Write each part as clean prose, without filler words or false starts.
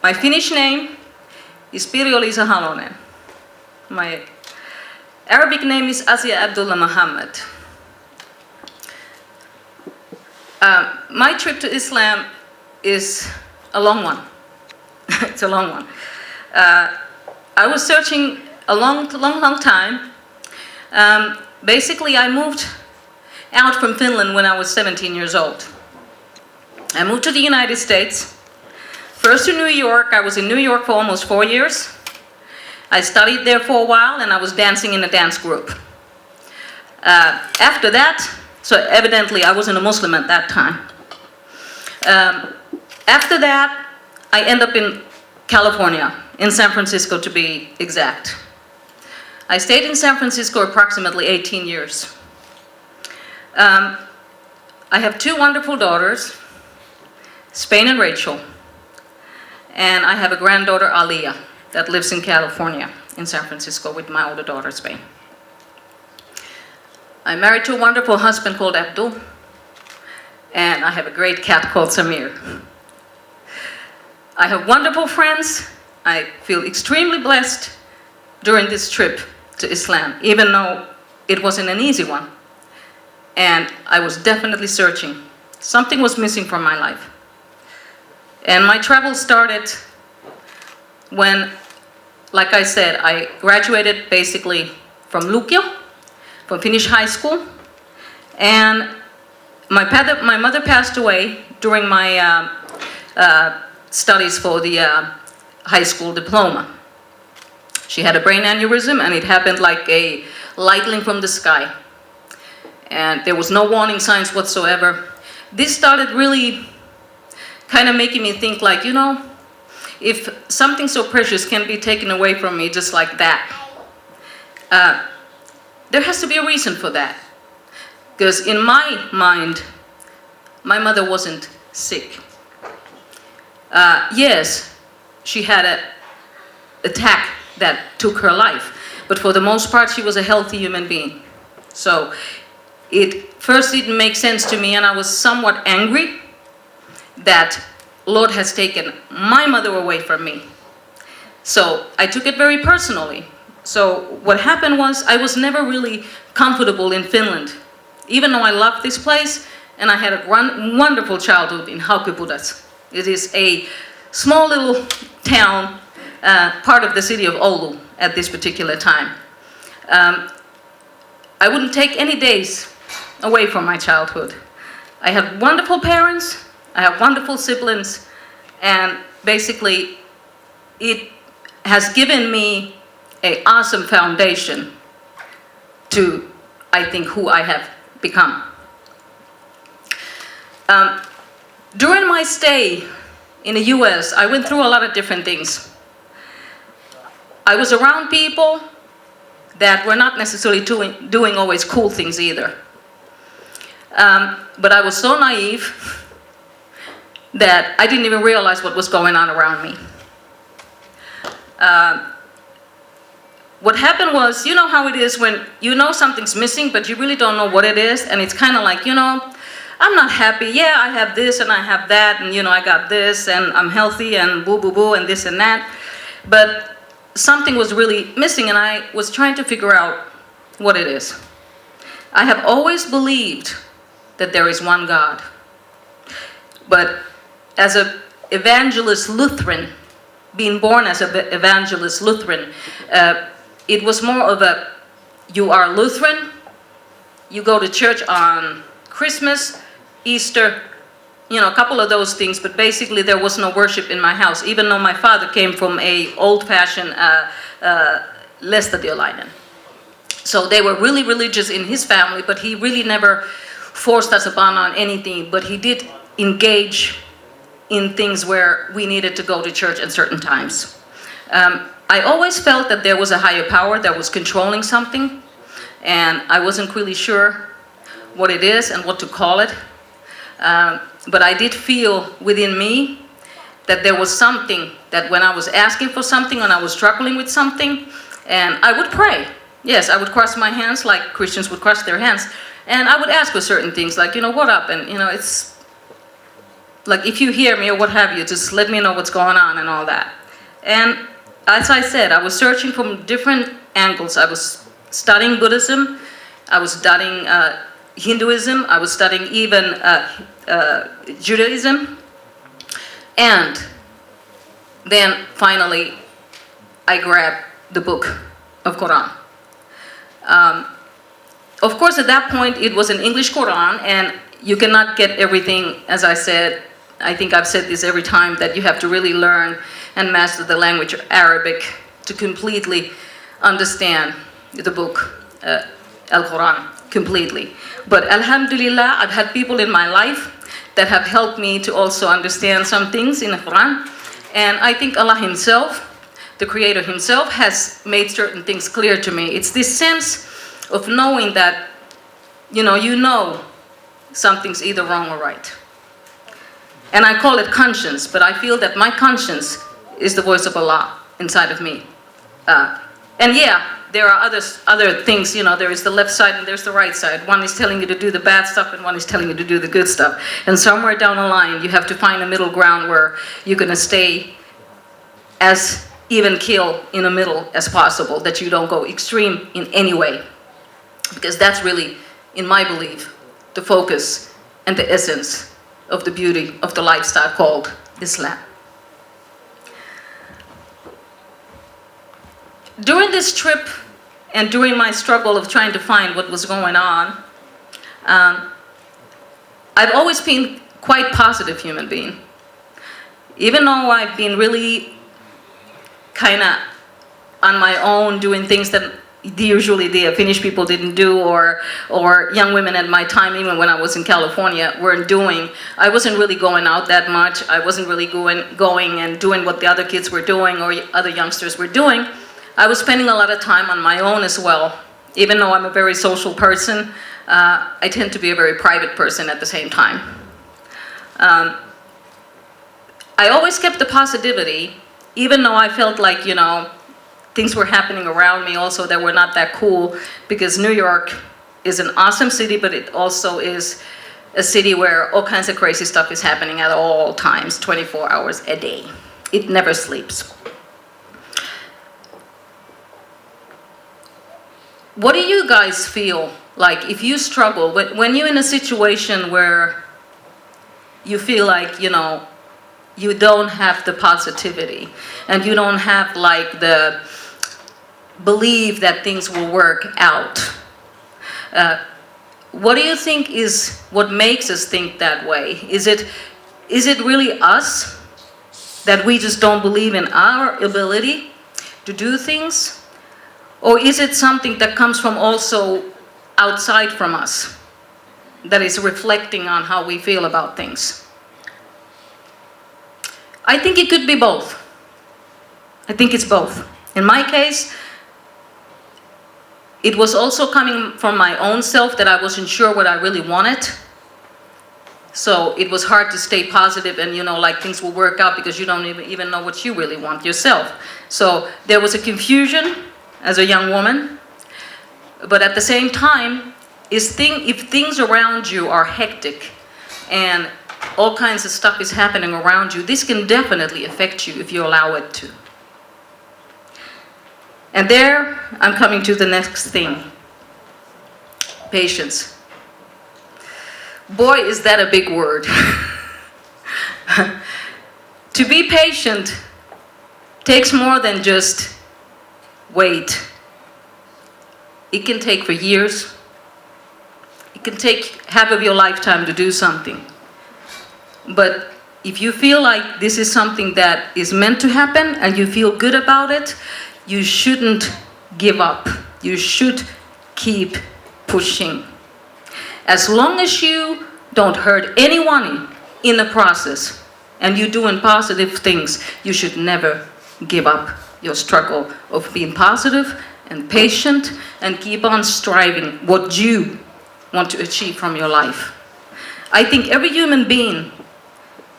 My Finnish name is Pirjo-Liisa Halonen. My Arabic name is Asia Abdullah Muhammad. My trip to Islam is a long one. It's a long one. I was searching a long time. Basically, I moved out from Finland when I was 17 years old. I moved to the United States. First to New York. I was in New York for almost 4 years. I studied there for a while and I was dancing in a dance group. After that, so evidently I wasn't a Muslim at that time. After that, I end up in California, in San Francisco to be exact. I stayed in San Francisco approximately 18 years. I have 2 wonderful daughters, Spain and Rachel, and I have a granddaughter, Aliyah, that lives in California, in San Francisco, with my older daughter, Spain. I'm married to a wonderful husband called Abdul, and I have a great cat called Samir. I have wonderful friends. I feel extremely blessed during this trip to Islam, even though it wasn't an easy one. And I was definitely searching. Something was missing from my life. And my travel started when, like I said, I graduated basically from Lukio, from Finnish high school. And my mother passed away during my studies for the high school diploma. She had a brain aneurysm and it happened like a lightning from the sky. And there was no warning signs whatsoever. This started really kind of making me think like, if something so precious can be taken away from me just like that, there has to be a reason for that. Because in my mind, my mother wasn't sick. Yes, she had an attack that took her life, but for the most part, she was a healthy human being. So it first didn't make sense to me, and I was somewhat angry that Lord has taken my mother away from me. So I took it very personally. So what happened was I was never really comfortable in Finland, even though I loved this place and I had a wonderful childhood in Haukipudas. It is a small little town, part of the city of Oulu at this particular time. I wouldn't take any days away from my childhood. I had wonderful parents, I have wonderful siblings, and basically it has given me an awesome foundation to, I think, who I have become. During my stay in the US, I went through a lot of different things. I was around people that were not necessarily doing always cool things either. But I was so naive that I didn't even realize what was going on around me. What happened was, you know how it is when you know something's missing, but you really don't know what it is, and it's kind of like, I'm not happy. Yeah, I have this and I have that, and I got this, and I'm healthy, and boo boo boo, and this and that. But something was really missing, and I was trying to figure out what it is. I have always believed that there is one God. But as an evangelist Lutheran, being born as an evangelist Lutheran, it was more of you are Lutheran, you go to church on Christmas, Easter, a couple of those things, but basically there was no worship in my house, even though my father came from a old-fashioned Lestadiolainen. So they were really religious in his family, but he really never forced us upon on anything, but he did engage in things where we needed to go to church at certain times. I always felt that there was a higher power that was controlling something, and I wasn't really sure what it is and what to call it. But I did feel within me that there was something that when I was asking for something and I was struggling with something, and I would pray. Yes, I would cross my hands like Christians would cross their hands, and I would ask for certain things like, what up? And like if you hear me or what have you, just let me know what's going on and all that. And as I said, I was searching from different angles. I was studying Buddhism, I was studying Hinduism, I was studying even Judaism, and then finally I grabbed the book of Quran. Of course, at that point it was an English Quran, and you cannot get everything, as I said. I think I've said this every time, that you have to really learn and master the language of Arabic to completely understand the book, Al-Quran, completely. But Alhamdulillah, I've had people in my life that have helped me to also understand some things in the Quran. And I think Allah Himself, the Creator Himself, has made certain things clear to me. It's this sense of knowing that, you know something's either wrong or right. And I call it conscience, but I feel that my conscience is the voice of Allah inside of me. And yeah, there are other things, there is the left side and there's the right side. One is telling you to do the bad stuff and one is telling you to do the good stuff. And somewhere down the line, you have to find a middle ground where you're going to stay as even keel in the middle as possible, that you don't go extreme in any way. Because that's really, in my belief, the focus and the essence of the beauty of the lifestyle called Islam. During this trip and during my struggle of trying to find what was going on, I've always been quite positive human being. Even though I've been really kind of on my own doing things that usually the Finnish people didn't do, or young women at my time, even when I was in California, weren't doing. I wasn't really going out that much. I wasn't really going and doing what the other kids were doing or other youngsters were doing. I was spending a lot of time on my own as well. Even though I'm a very social person, I tend to be a very private person at the same time. I always kept the positivity, even though I felt like, things were happening around me also that were not that cool, because New York is an awesome city, but it also is a city where all kinds of crazy stuff is happening at all times, 24 hours a day. It never sleeps. What do you guys feel like if you struggle, when you're in a situation where you feel like, you don't have the positivity and you don't have like the believe that things will work out? What do you think is what makes us think that way? Is it really us, that we just don't believe in our ability to do things? Or is it something that comes from also outside from us, that is reflecting on how we feel about things? I think it could be both. I think it's both. In my case, it was also coming from my own self, that I wasn't sure what I really wanted. So it was hard to stay positive and, like things will work out, because you don't even know what you really want yourself. So there was a confusion as a young woman. But at the same time, if things around you are hectic and all kinds of stuff is happening around you, this can definitely affect you if you allow it to. And there, I'm coming to the next thing. Patience. Boy, is that a big word. To be patient takes more than just wait. It can take for years. It can take half of your lifetime to do something. But if you feel like this is something that is meant to happen and you feel good about it, you shouldn't give up. You should keep pushing. As long as you don't hurt anyone in the process and you're doing positive things, you should never give up your struggle of being positive and patient and keep on striving what you want to achieve from your life. I think every human being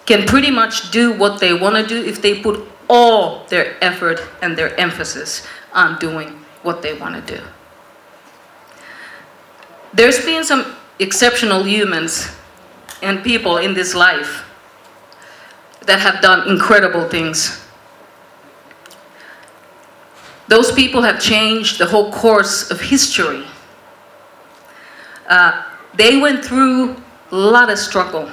can pretty much do what they want to do if they put all their effort and their emphasis on doing what they want to do. There's been some exceptional humans and people in this life that have done incredible things. Those people have changed the whole course of history. They went through a lot of struggle.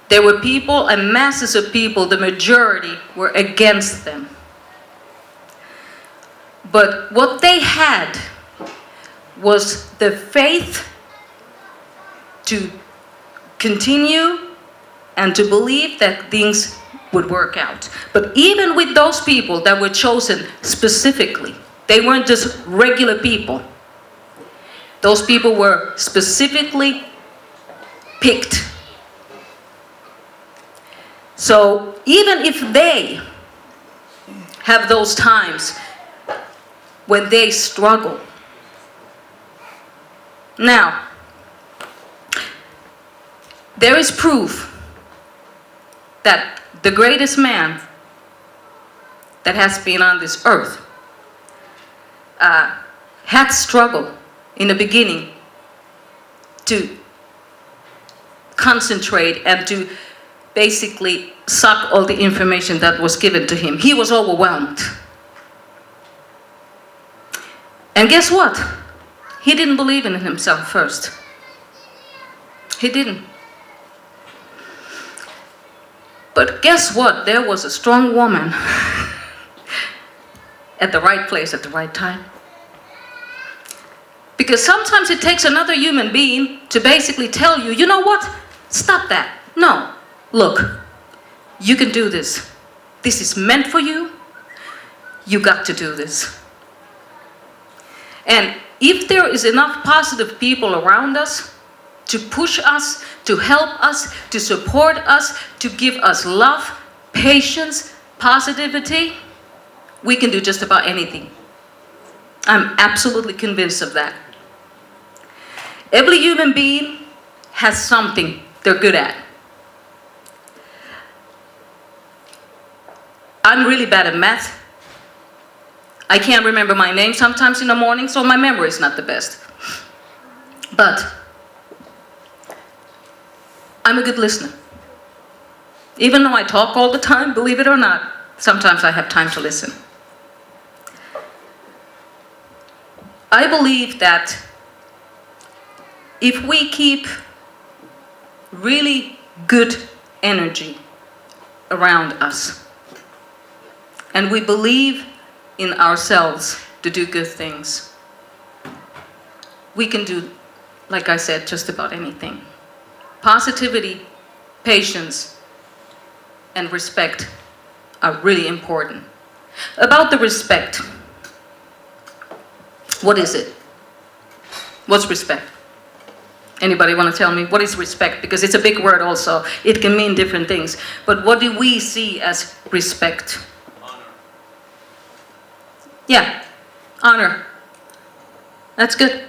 There were people and masses of people, the majority were against them. But what they had was the faith to continue and to believe that things would work out. But even with those people that were chosen specifically, they weren't just regular people. Those people were specifically picked. So even if they have those times when they struggle. Now, there is proof that the greatest man that has been on this earth had struggled in the beginning to concentrate and to basically suck all the information that was given to him. He was overwhelmed. And guess what? He didn't believe in himself first. He didn't. But guess what? There was a strong woman at the right place at the right time. Because sometimes it takes another human being to basically tell you, you know what? Stop that. No. Look, you can do this. This is meant for you. You got to do this. And if there is enough positive people around us to push us, to help us, to support us, to give us love, patience, positivity, we can do just about anything. I'm absolutely convinced of that. Every human being has something they're good at. I'm really bad at math. I can't remember my name sometimes in the morning, so my memory is not the best. But I'm a good listener. Even though I talk all the time, believe it or not, sometimes I have time to listen. I believe that if we keep really good energy around us, and we believe in ourselves to do good things, we can do, like I said, just about anything. Positivity, patience, and respect are really important. About the respect, what is it? What's respect? Anybody want to tell me what is respect? Because it's a big word also. It can mean different things. But what do we see as respect? Honor. Yeah, honor. That's good.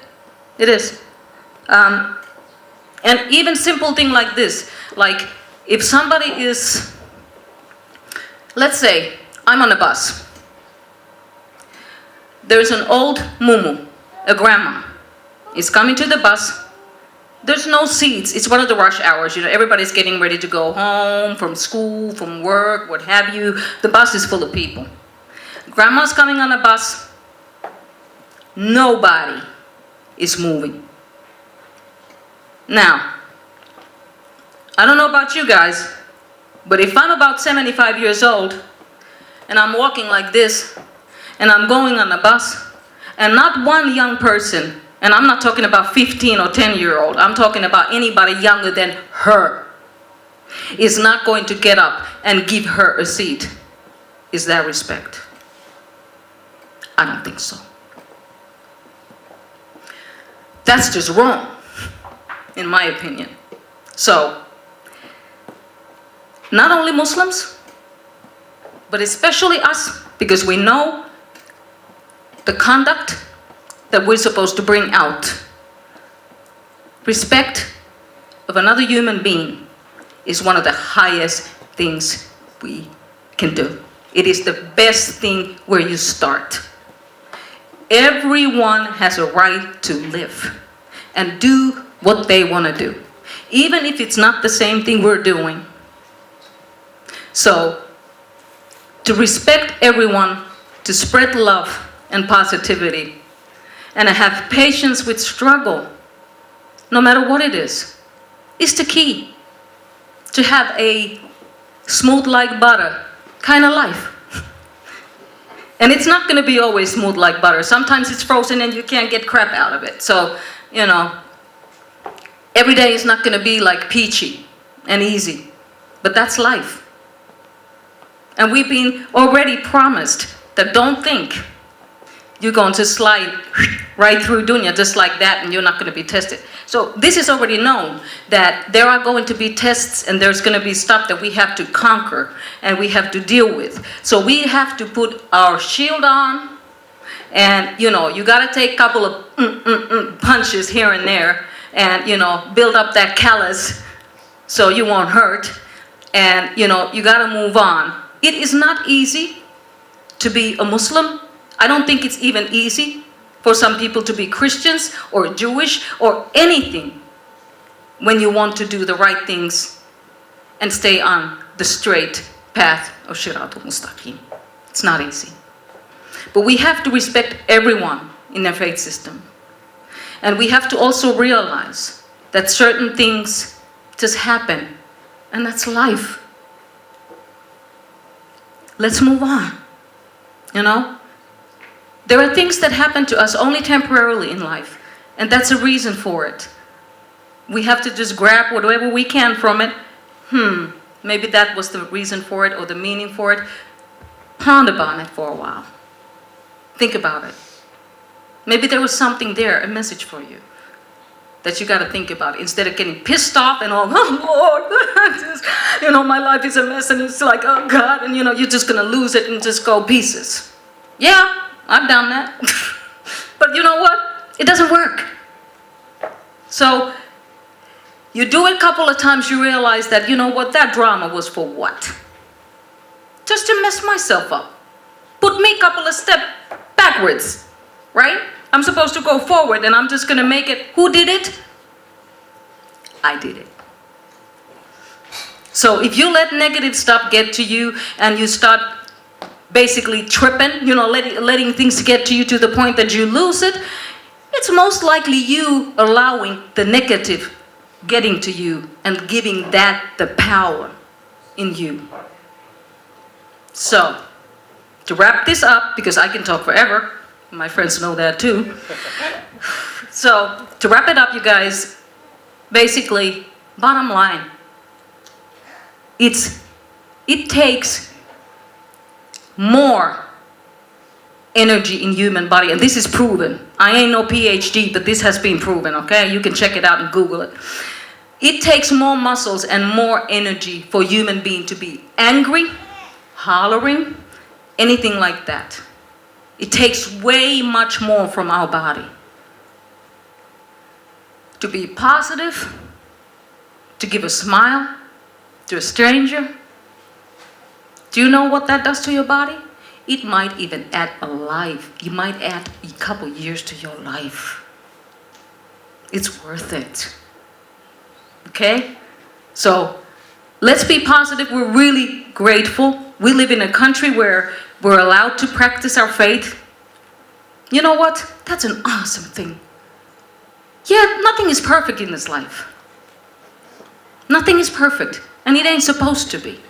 It is. And even simple thing like this, like if somebody is, let's say, I'm on a bus. There's an old mumu, a grandma, is coming to the bus. There's no seats. It's one of the rush hours. You know, everybody's getting ready to go home from school, from work, what have you. The bus is full of people. Grandma's coming on a bus. Nobody is moving. Now, I don't know about you guys, but if I'm about 75 years old and I'm walking like this and I'm going on a bus and not one young person, and I'm not talking about 15 or 10-year-old, I'm talking about anybody younger than her, is not going to get up and give her a seat, is that respect? I don't think so. That's just wrong, in my opinion. So, not only Muslims, but especially us, because we know the conduct that we're supposed to bring out. Respect of another human being is one of the highest things we can do. It is the best thing where you start. Everyone has a right to live and do what they want to do. Even if it's not the same thing we're doing. So, to respect everyone, to spread love and positivity, and have patience with struggle, no matter what it is the key to have a smooth like butter kind of life. And it's not going to be always smooth like butter. Sometimes it's frozen and you can't get crap out of it. So, every day is not going to be like peachy and easy. But that's life. And we've been already promised that don't think you're going to slide right through dunya just like that and you're not going to be tested. So this is already known that there are going to be tests and there's going to be stuff that we have to conquer and we have to deal with. So we have to put our shield on and, you got to take a couple of punches here and there and, build up that callus so you won't hurt and, you got to move on. It is not easy to be a Muslim. I don't think it's even easy for some people to be Christians or Jewish or anything when you want to do the right things and stay on the straight path of Shiratul Mustaqim. It's not easy. But we have to respect everyone in their faith system. And we have to also realize that certain things just happen, and that's life. Let's move on, There are things that happen to us only temporarily in life, and that's a reason for it. We have to just grab whatever we can from it. Maybe that was the reason for it or the meaning for it. Ponder on it for a while. Think about it. Maybe there was something there, a message for you, that you got to think about instead of getting pissed off and all, oh Lord, my life is a mess and it's like, oh God, and you're just going to lose it and just go pieces. Yeah. I've done that. But you know what? It doesn't work. So, you do it a couple of times, you realize that, that drama was for what? Just to mess myself up. Put me a couple of steps backwards, right? I'm supposed to go forward and I'm just going to make it. Who did it? I did it. So, if you let negative stuff get to you and you start basically tripping, letting things get to you to the point that you lose it, it's most likely you allowing the negative getting to you and giving that the power in you. So, to wrap this up, because I can talk forever, my friends know that too. So, to wrap it up, you guys, basically, bottom line, it takes more energy in human body, and this is proven. I ain't no PhD, but this has been proven, okay? You can check it out and Google it. It takes more muscles and more energy for human being to be angry, hollering, anything like that. It takes way much more from our body. To be positive, to give a smile to a stranger. Do you know what that does to your body? It might even add a life. It might add a couple years to your life. It's worth it. Okay? So, let's be positive. We're really grateful. We live in a country where we're allowed to practice our faith. You know what? That's an awesome thing. Yeah, nothing is perfect in this life. Nothing is perfect. And it ain't supposed to be.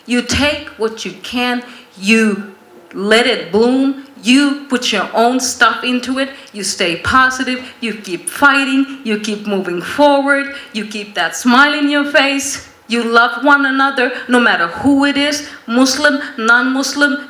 You take what you can, you let it bloom, you put your own stuff into it, you stay positive, you keep fighting, you keep moving forward, you keep that smile in your face, you love one another no matter who it is, Muslim, non-Muslim,